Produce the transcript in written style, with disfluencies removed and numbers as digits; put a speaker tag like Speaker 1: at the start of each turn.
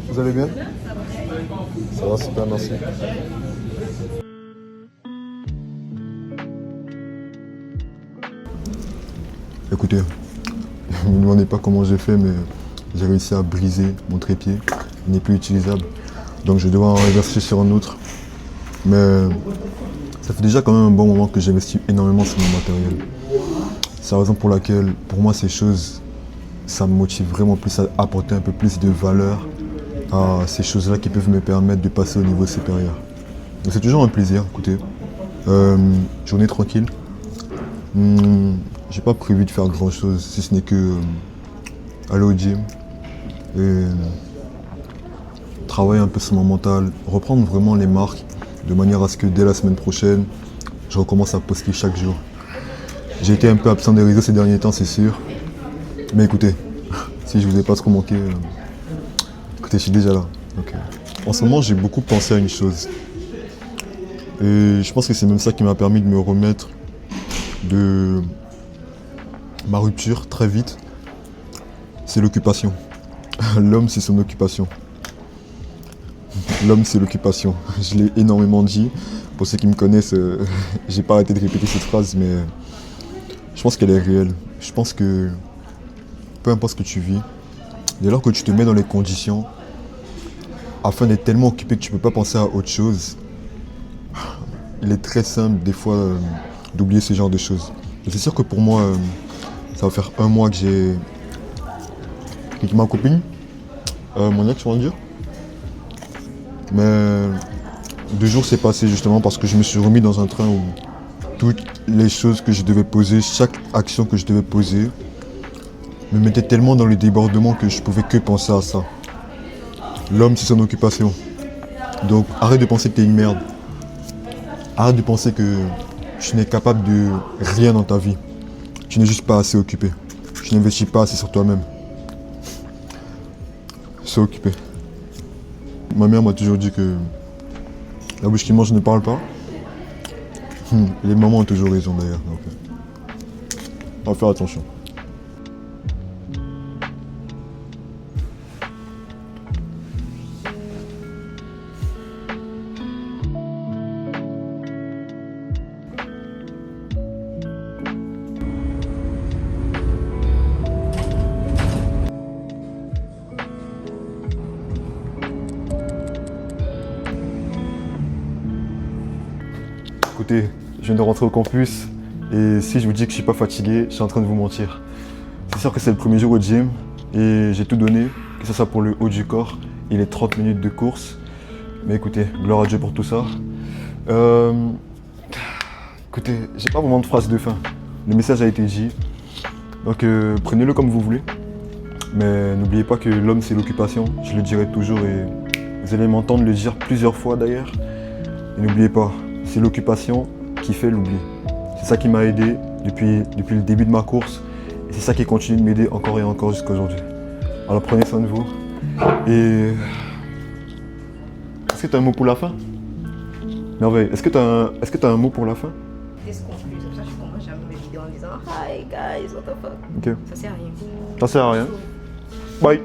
Speaker 1: Vous allez bien? Ça va super, merci. Écoutez, ne me demandez pas comment j'ai fait, mais j'ai réussi à briser mon trépied. Il n'est plus utilisable. Donc je vais devoir en reverser sur un autre. Mais ça fait déjà quand même un bon moment que j'investis énormément sur mon matériel. C'est la raison pour laquelle, pour moi, ces choses, ça me motive vraiment plus à apporter un peu plus de valeur à ces choses-là qui peuvent me permettre de passer au niveau supérieur. Donc c'est toujours un plaisir, écoutez. Journée tranquille. J'ai pas prévu de faire grand chose, si ce n'est que aller au gym et travailler un peu sur mon mental, reprendre vraiment les marques de manière à ce que dès la semaine prochaine, je recommence à poster chaque jour. J'ai été un peu absent des réseaux ces derniers temps, c'est sûr. Mais écoutez, si je vous ai pas trop manqué, écoutez, je suis déjà là. Donc, en ce moment, j'ai beaucoup pensé à une chose. Et je pense que c'est même ça qui m'a permis de me remettre de ma rupture très vite. C'est l'occupation. L'homme, c'est son occupation. L'homme, c'est l'occupation. Je l'ai énormément dit. Pour ceux qui me connaissent, j'ai pas arrêté de répéter cette phrase, mais je pense qu'elle est réelle. Je pense que peu importe ce que tu vis, dès lors que tu te mets dans les conditions, afin d'être tellement occupé que tu ne peux pas penser à autre chose, il est très simple des fois d'oublier ce genre de choses. Et c'est sûr que pour moi, ça va faire un mois que j'ai quitté ma copine, mon ex, on va dire. Mais 2 jours s'est passé justement parce que je me suis remis dans un train où toutes les choses que je devais poser, chaque action que je devais poser, me mettait tellement dans le débordement que je pouvais que penser à ça. L'homme, c'est son occupation. Donc arrête de penser que t'es une merde. Arrête de penser que tu n'es capable de rien dans ta vie. Tu n'es juste pas assez occupé. Tu n'investis pas assez sur toi-même. Sois occupé. Ma mère m'a toujours dit que la bouche qui mange ne parle pas. Les mamans ont toujours raison d'ailleurs. Donc, on va faire attention. Écoutez, je viens de rentrer au campus et si je vous dis que je suis pas fatigué, je suis en train de vous mentir. C'est sûr que c'est le premier jour au gym et j'ai tout donné, que ce soit pour le haut du corps et les 30 minutes de course. Mais écoutez, gloire à Dieu pour tout ça. Écoutez, j'ai pas vraiment de phrase de fin. Le message a été dit, donc prenez-le comme vous voulez. Mais n'oubliez pas que l'homme c'est l'occupation, je le dirai toujours et vous allez m'entendre le dire plusieurs fois d'ailleurs. Et n'oubliez pas, c'est l'occupation qui fait l'oubli. C'est ça qui m'a aidé depuis le début de ma course. Et c'est ça qui continue de m'aider encore et encore jusqu'à aujourd'hui. Alors prenez soin de vous. Et est-ce que tu as un mot pour la fin? Merveille, est-ce que tu as un mot pour la fin?
Speaker 2: Desconclus, comme ça je commence jamais mes vidéos en disant Hi guys, what the fuck.
Speaker 1: Ok.
Speaker 2: Ça sert à rien.
Speaker 1: Ça sert à rien. Bye.